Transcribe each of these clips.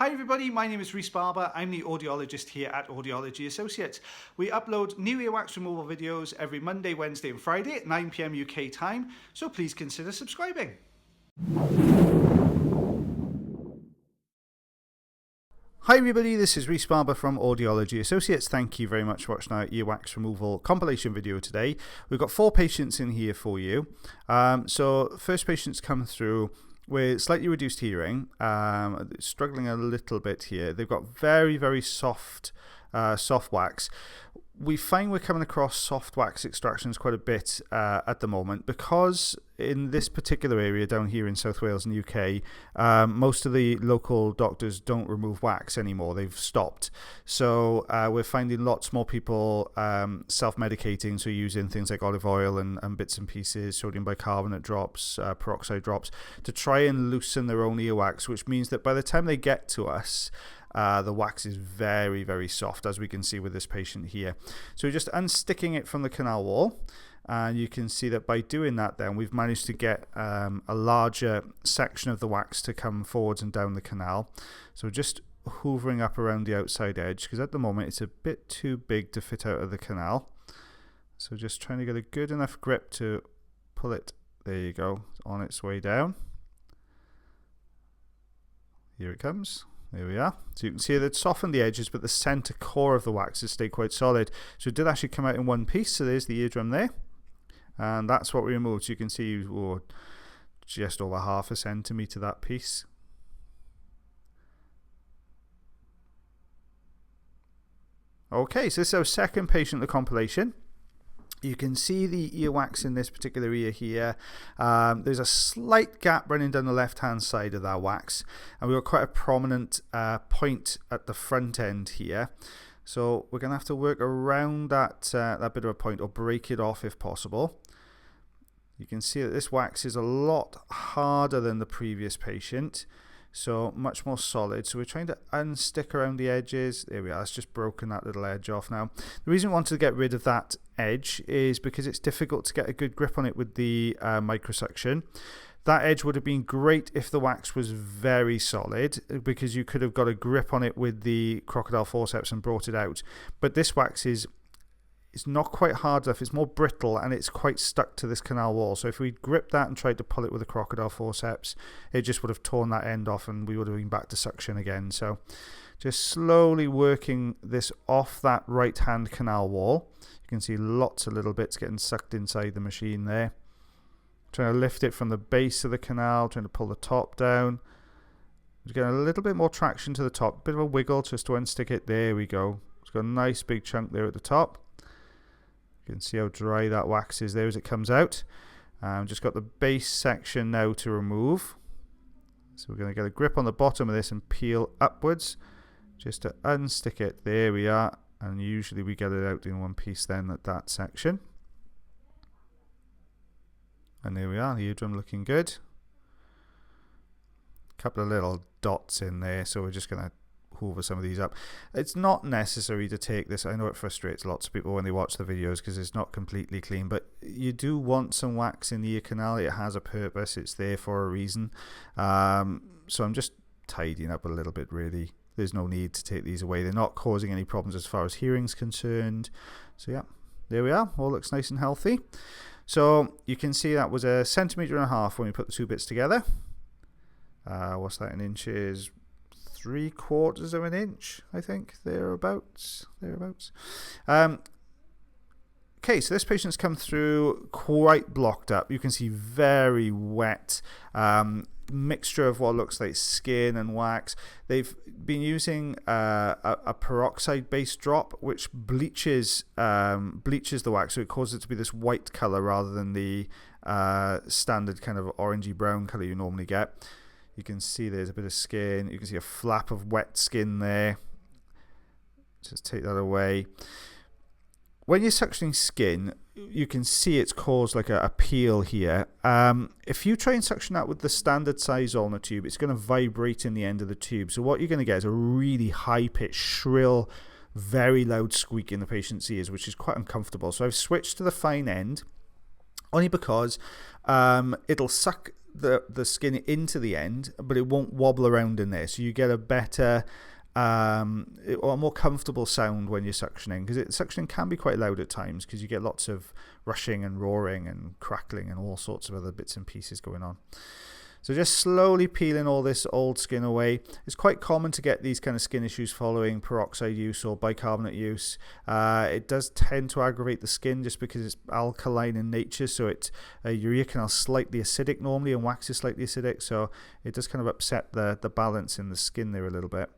Hi everybody, my name is Rhys Barber. I'm the audiologist here at Audiology Associates. We upload new earwax removal videos every Monday, Wednesday and Friday at 9 PM UK time, so please consider subscribing. Hi everybody, this is Rhys Barber from Audiology Associates. Thank you very much for watching our earwax removal compilation video today. We've got 4 patients in here for you. So first patient's come through with slightly reduced hearing, struggling a little bit here. They've got very, very soft wax. We find we're coming across soft wax extractions quite a bit at the moment, because in this particular area down here in South Wales and UK, most of the local doctors don't remove wax anymore. They've stopped. So we're finding lots more people self-medicating, so using things like olive oil and bits and pieces, sodium bicarbonate drops, peroxide drops, to try and loosen their own earwax, which means that by the time they get to us, the wax is very, very soft, as we can see with this patient here. So we're just unsticking it from the canal wall, and you can see that by doing that then we've managed to get a larger section of the wax to come forwards and down the canal. So we're just hoovering up around the outside edge, because at the moment it's a bit too big to fit out of the canal. So just trying to get a good enough grip to pull it. There you go, it's on its way down. Here it comes. There we are. So you can see that it's softened the edges, but the center core of the wax has stayed quite solid. So it did actually come out in one piece. So there's the eardrum there. And that's what we removed. So you can see just over ½ centimeter, that piece. Okay, so this is our second patient in the compilation. You can see the earwax in this particular ear here. There's a slight gap running down the left-hand side of that wax, and we've got quite a prominent point at the front end here. So we're going to have to work around that bit of a point, or break it off if possible. You can see that this wax is a lot harder than the previous patient, so much more solid. So we're trying to unstick around the edges. There we are. It's just broken that little edge off now. The reason we wanted to get rid of that edge is because it's difficult to get a good grip on it with the microsuction. That edge would have been great if the wax was very solid, because you could have got a grip on it with the crocodile forceps and brought it out. But this wax is not quite hard enough. It's more brittle, and it's quite stuck to this canal wall. So if we gripped that and tried to pull it with a crocodile forceps, it just would have torn that end off, and we would have been back to suction again. So just slowly working this off that right hand canal wall. You can see lots of little bits getting sucked inside the machine there. Trying to lift it from the base of the canal, trying to pull the top down. Just getting a little bit more traction to the top, bit of a wiggle just to unstick it. There we go. It's got a nice big chunk there at the top. You can see how dry that wax is there as it comes out. Just got the base section now to remove. So we're going to get a grip on the bottom of this and peel upwards just to unstick it. There we are. And usually we get it out in one piece then at that section. And there we are, the eardrum looking good. A couple of little dots in there, so we're just going to hoover some of these up. It's not necessary to take this. I know it frustrates lots of people when they watch the videos because it's not completely clean, but you do want some wax in the ear canal. It has a purpose. It's there for a reason. So I'm just tidying up a little bit, really. There's no need to take these away. They're not causing any problems as far as hearing's concerned. So yeah, there we are. All looks nice and healthy. So you can see that was 1.5 centimeters when we put the two bits together. What's that in inches? 3/4 of an inch, I think, thereabouts. Okay, so this patient's come through quite blocked up. You can see very wet, mixture of what looks like skin and wax. They've been using a peroxide-based drop, which bleaches the wax, so it causes it to be this white color rather than the standard kind of orangey brown color you normally get. You can see there's a bit of skin. You can see a flap of wet skin there. Just take that away. When you're suctioning skin, you can see it's caused like a peel here. If you try and suction that with the standard size ulnar tube, it's going to vibrate in the end of the tube. So what you're going to get is a really high-pitched, shrill, very loud squeak in the patient's ears, which is quite uncomfortable. So I've switched to the fine end, only because it'll suck the skin into the end, but it won't wobble around in there, so you get a better or a more comfortable sound when you're suctioning, because suctioning can be quite loud at times because you get lots of rushing and roaring and crackling and all sorts of other bits and pieces going on. So just slowly peeling all this old skin away. It's quite common to get these kind of skin issues following peroxide use or bicarbonate use. It does tend to aggravate the skin just because it's alkaline in nature, so your ear canal is slightly acidic normally, and wax is slightly acidic, so it does kind of upset the balance in the skin there a little bit.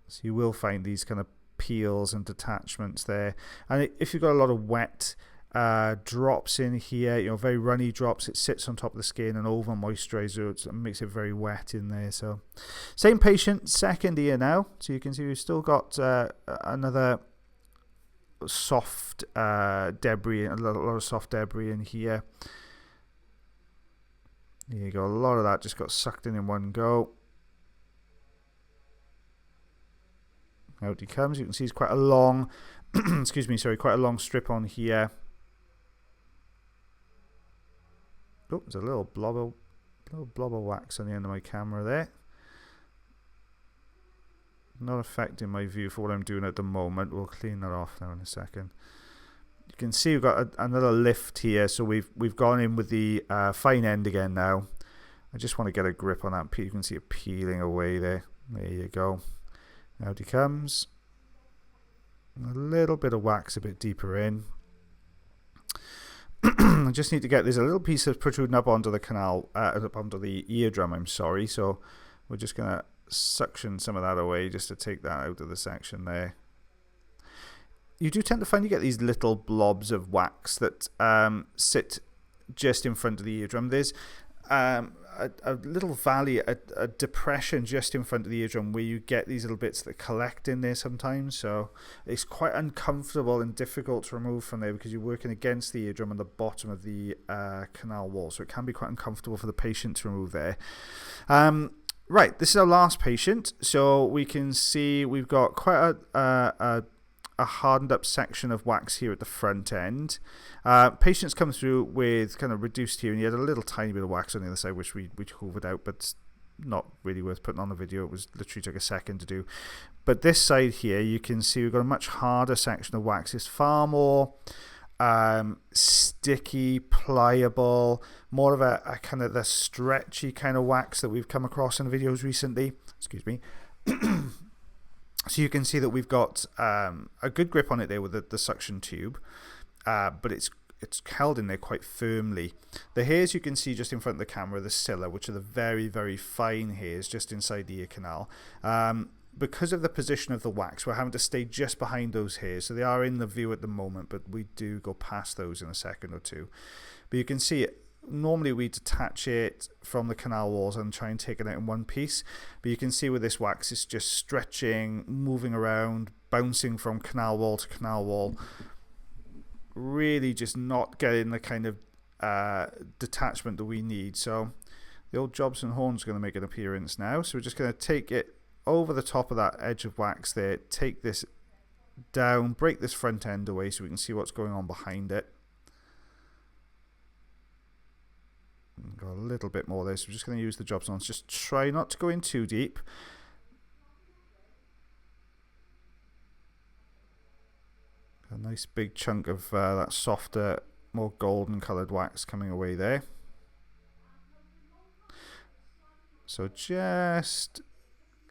So you will find these kind of peels and detachments there. And if you've got a lot of wet drops in here, very runny drops, it sits on top of the skin and over moisturizer, it makes it very wet in there. So same patient, second ear now, so you can see we've still got another soft debris, a lot of soft debris in here. There you go, a lot of that just got sucked in one go. Out he comes. You can see he's quite a long quite a long strip on here. Oh, there's a little blob of wax on the end of my camera there. Not affecting my view for what I'm doing at the moment. We'll clean that off now in a second. You can see we've got another lift here, so we've gone in with the fine end again now. I just want to get a grip on that. You can see it peeling away there. There you go. Out he comes. A little bit of wax a bit deeper in. I just need to get, there's a little piece of protruding up onto the canal, up onto the eardrum, I'm sorry. So we're just going to suction some of that away just to take that out of the section there. You do tend to find you get these little blobs of wax that sit just in front of the eardrum. There's a little valley, a depression just in front of the eardrum where you get these little bits that collect in there sometimes. So it's quite uncomfortable and difficult to remove from there because you're working against the eardrum on the bottom of the canal wall. So it can be quite uncomfortable for the patient to remove there. Right, this is our last patient. So we can see we've got quite a hardened up section of wax here at the front end. Patients come through with kind of reduced here, and he had a little tiny bit of wax on the other side which we hoovered out, but it's not really worth putting on the video. It was literally took a second to do. But this side here, you can see we've got a much harder section of wax. It's far more sticky, pliable, more of a kind of the stretchy kind of wax that we've come across in videos recently. Excuse me. So you can see that we've got a good grip on it there with the suction tube, but it's held in there quite firmly. The hairs you can see just in front of the camera, the cilla, which are the very, very fine hairs just inside the ear canal. Because of the position of the wax, we're having to stay just behind those hairs. So they are in the view at the moment, but we do go past those in a second or two. But you can see it. Normally we detach it from the canal walls and try and take it out in one piece, but you can see with this wax it's just stretching, moving around, bouncing from canal wall to canal wall, really just not getting the kind of detachment that we need. So the old Jobson horn is going to make an appearance now, so we're just going to take it over the top of that edge of wax there, take this down, break this front end away so we can see what's going on behind it. Got a little bit more there, so we're just going to use the Jobson. Just try not to go in too deep. A nice big chunk of that softer, more golden coloured wax coming away there. So just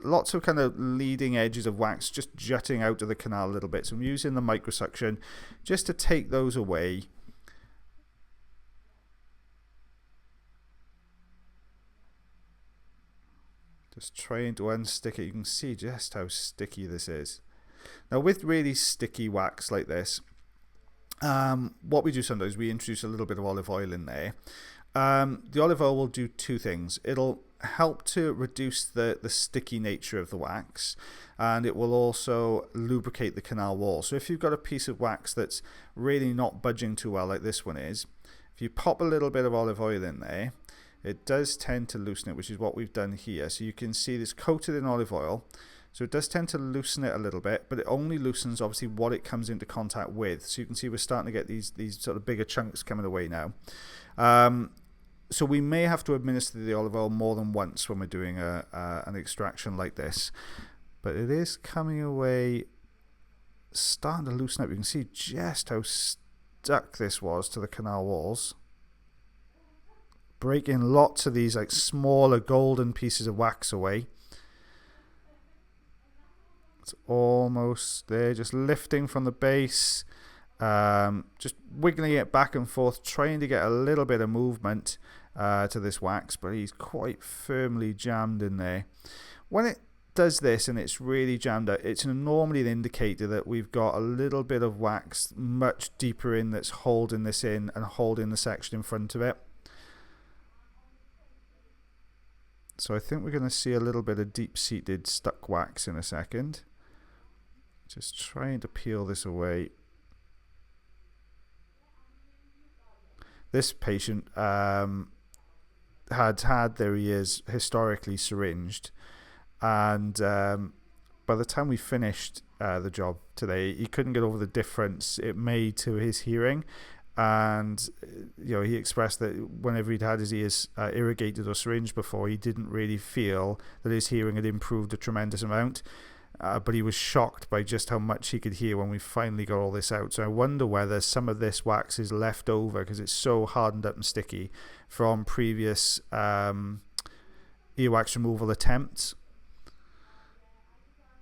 lots of kind of leading edges of wax just jutting out of the canal a little bit. So I'm using the microsuction just to take those away. Just trying to unstick it. You can see just how sticky this is. Now with really sticky wax like this, what we do sometimes, we introduce a little bit of olive oil in there. The olive oil will do two things. It'll help to reduce the sticky nature of the wax, and it will also lubricate the canal wall. So if you've got a piece of wax that's really not budging too well like this one is, if you pop a little bit of olive oil in there, it does tend to loosen it, which is what we've done here. So you can see this coated in olive oil. So it does tend to loosen it a little bit, but it only loosens obviously what it comes into contact with. So you can see we're starting to get these sort of bigger chunks coming away now. So we may have to administer the olive oil more than once when we're doing an extraction like this. But it is coming away, starting to loosen up. You can see just how stuck this was to the canal walls. Breaking lots of these like smaller golden pieces of wax away. It's almost there, just lifting from the base, just wiggling it back and forth, trying to get a little bit of movement to this wax, but he's quite firmly jammed in there. When it does this and it's really jammed out, it's normally an indicator that we've got a little bit of wax much deeper in that's holding this in and holding the section in front of it. So I think we're going to see a little bit of deep-seated stuck wax in a second. Just trying to peel this away. This patient had their ears historically syringed, and by the time we finished the job today, he couldn't get over the difference it made to his hearing. And he expressed that whenever he'd had his ears irrigated or syringed before, he didn't really feel that his hearing had improved a tremendous amount. But he was shocked by just how much he could hear when we finally got all this out. So I wonder whether some of this wax is left over because it's so hardened up and sticky from previous earwax removal attempts.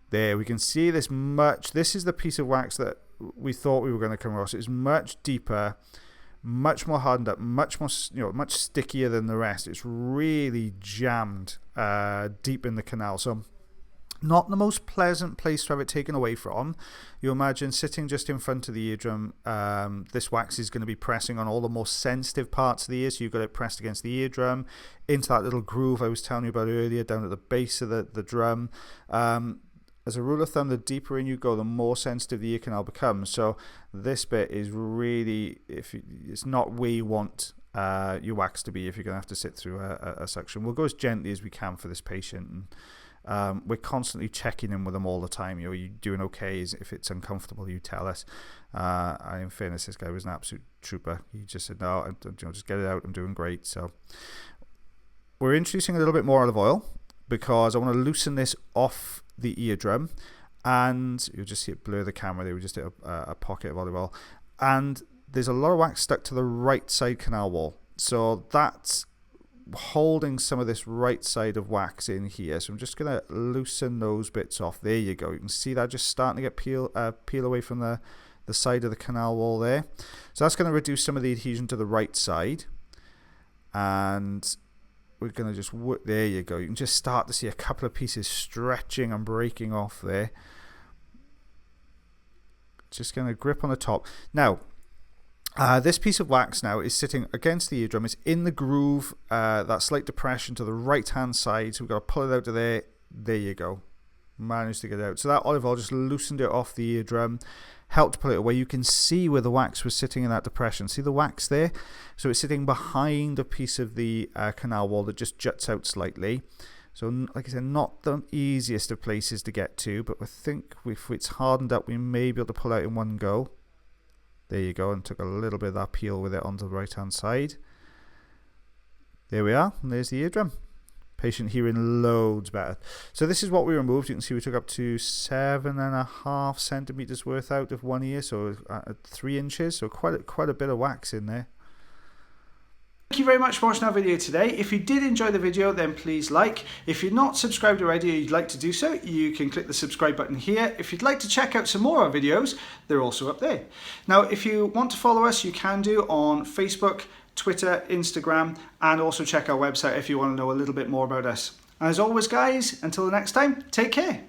There, we can see this much. This is the piece of wax that we thought we were going to come across. It's much deeper, much more hardened up, much more, much stickier than the rest. It's really jammed deep in the canal. So not the most pleasant place to have it taken away from. You imagine sitting just in front of the eardrum. This wax is going to be pressing on all the more sensitive parts of the ear. So you've got it pressed against the eardrum, into that little groove I was telling you about earlier, down at the base of the drum. As a rule of thumb, the deeper in you go, the more sensitive the ear canal becomes. So this bit is really, it's not where you want your wax to be if you're going to have to sit through a suction. We'll go as gently as we can for this patient. And we're constantly checking in with them all the time. Are you doing okay? If it's uncomfortable, you tell us. And in fairness, this guy was an absolute trooper. He just said, no, just get it out. I'm doing great. So we're introducing a little bit more olive oil because I want to loosen this off the eardrum, and you'll just see it blur the camera there. We just did a pocket of olive oil, and there's a lot of wax stuck to the right side canal wall, so that's holding some of this right side of wax in here. So I'm just going to loosen those bits off. There you go. You can see that just starting to get peel away from the side of the canal wall there. So that's going to reduce some of the adhesion to the right side, and we're going to just work. There you go. You can just start to see a couple of pieces stretching and breaking off there. Just going to grip on the top. Now, this piece of wax now is sitting against the eardrum. It's in the groove, that slight depression to the right-hand side. So we've got to pull it out of there. There you go. Managed to get it out. So that olive oil just loosened it off the eardrum, helped pull it away. You can see where the wax was sitting in that depression. See the wax there? So it's sitting behind a piece of the canal wall that just juts out slightly. So like I said, not the easiest of places to get to, but I think if it's hardened up, we may be able to pull out in one go. There you go, and took a little bit of that peel with it onto the right-hand side. There we are, and there's the eardrum. Patient hearing loads better. So this is what we removed. You can see we took up to 7.5 centimeters worth out of one ear, so 3 inches. So quite a bit of wax in there. Thank you very much for watching our video today. If you did enjoy the video, then please like. If you're not subscribed already or you'd like to do so, you can click the subscribe button here. If you'd like to check out some more of our videos, they're also up there. Now, if you want to follow us, you can do on Facebook, Twitter, Instagram, and also check our website if you want to know a little bit more about us. As always, guys, until the next time, take care.